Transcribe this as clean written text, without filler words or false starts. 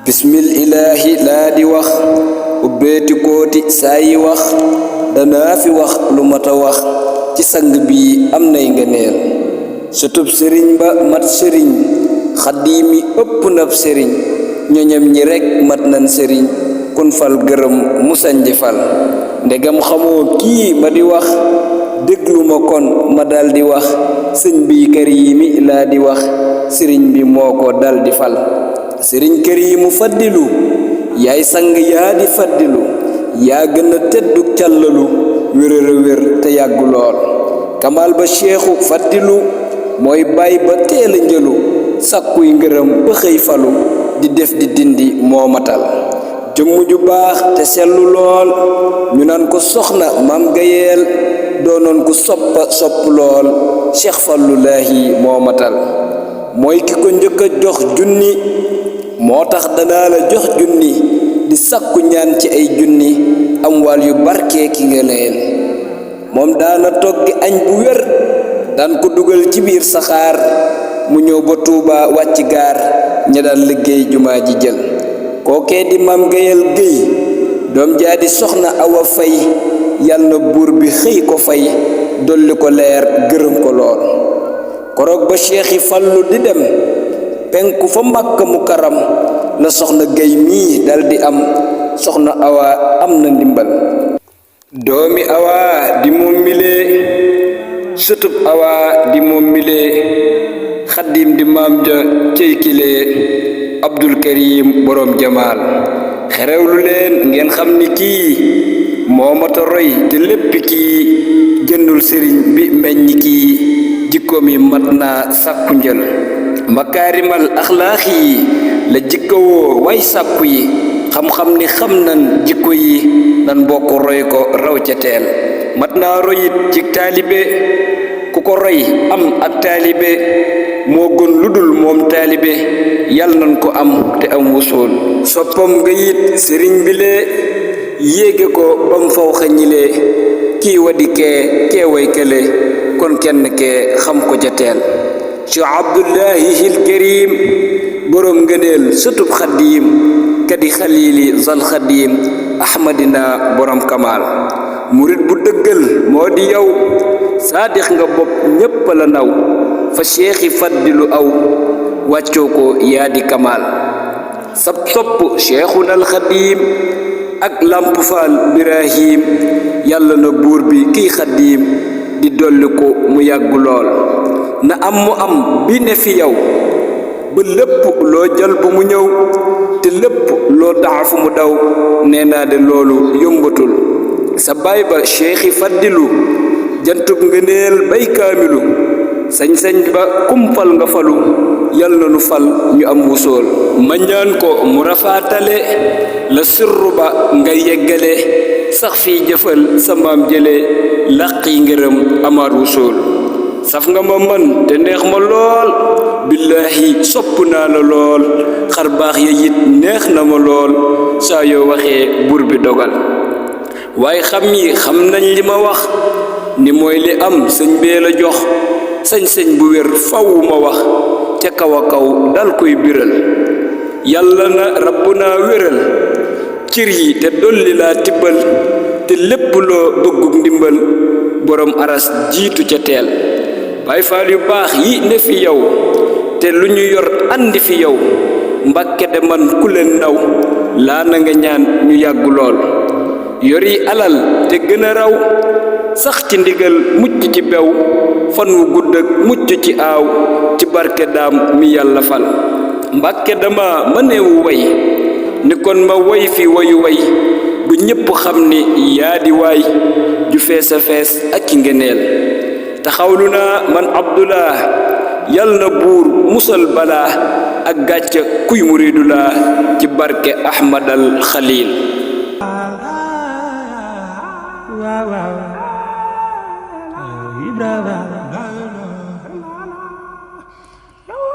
bismillahi laa di wax ubbeeti kooti saa yi wax danaa fi wax lu mata wax ci sang bi am nay ngëneel sutub sëriñ ba mat sëriñ xaddiimi ëpp nab sëriñ ñoñam ñi rekk mat nan sëriñ kun fal gërëm musanji fal ndegam xamoo kii ma di wax déglu ma kon ma dal di wax sëñ bi kariimi laa di wax sëriñ bi moo ko dal di fal sëriñ kariimu faddilu yaay sang yaa di faddilu yaa gën a teddu càllalu wéréra wér te yàggu lool kamal ba cheikhu faddilu mooy baay ba teel a njëlu sàkkuy ngërëm ba xëy falu di def di dindi moo matal jëmm ju baax te sellu lool ñu naan ko soxna maam gayeel doonoon ku soppa sopp lool cheikh fallulaahi moo matal mooy ki ko njëkk a jox junni moo tax danaa la jox junni di sakku ñaan ci ay junni am wal yu barkee ki ngëneel moom daana toggi añ bu wér daan ko dugal ci biir saxaar mu ñëw ba Tuuba wàcc gaar ña daan liggéey jumaa ji jël kookee di maam gayal géy doom jaa di soxna awa fay yal na buur bi xëy ko fay dolli ko leer gërëm ko lool koroog ba cheikh yi fallu di dem penku fa Makka Mukarram la soxna gay mii dal di am soxna awa am na ndimbal doomi awa di moom milee sëtub awa di moom milee xaddim di maam ja cey kilee abdul karim borom jamaal xerewlu leen ngeen xam ni kii moo mata roy te lépp kii jëndul sëriñ bi meññ kii jikkoom yi mat naa sàkku njël makaarimal axlaax yi la jikkawoo way sàkku yi xam-xam ni xam nan jikko yi nan bokk roy ko raw ca teel mat naa royit ci taalibe ku ko roy am ak taalibe moo gën lu dul moom taalibe yal nan ko am te am wusool soppam nga yit sëriñ bi lee yéege ko bam faw xañilee kii wadi kee way kële kon kenn kee xam ko ca teel ci abdullahi hil karim borom ngëneel sutub xaddiim kadi xaliili zal xaddiim ahmadina borom kamaal murit bu dëggal moo di yow saadix nga bopp ñépp la naw fa cheikhi faddilu aw wàccoo ko yaa di kamaal sab sopp cheikhunal xaddiim ak lamp faal birahim yàlla na buur bi kiy xaddiim di dolli ko mu yàgg lool na am mu am bi ne fi yow ba lépp loo jël bu mu ñëw te lépp loo daafu mu daw nee naa de loolu yombatul sa baay ba cheikhi faddilu jantub ngëneel bay kaamilu sañ-sañ ba kumpal nga falu yal na nu fal ñu am wusool ma ñaan ko mu rafaatale la sirru ba nga yeggale sax fii jëfal sa maam jële làqi ngërëm amaat wusool saf nga ma man te neex ma lool billaahi sopp naa la lool xar baax ya it neex na ma lool saa yoo waxee buur bi dogal waaye xam yi xam nañ li ma wax ni mooy li am sëñ bee la jox sañ-sañ bu wér faw ma wax ca kaw a kaw dal koy biral yàlla na rabbuna wéral cir yi te dolli laa tibbal te lépp loo bëggug ndimbal borom aras jiitu ca teel baay faal yu baax yi ne fi yow te lu ñu yor andi fi yow mbàkke de man ku leen naw laa na nga ñaan ñu yàgg lool yori alal te gën a raw sax ci ndigal mucc ci bew fan wu gudd ak mucc ci aaw ci barke daam mi yàlla fal mbàkke dama mëneewu way ni kon ma way fi wayu way bu ñépp xam ni yaa di waay ju fees a fees ak ci ngeneel taxawlu naa man abdullah yal na buur musal balaa ak gàcca kuy muridulaa ci barke ahmadal xalil Wow, wow. Brava.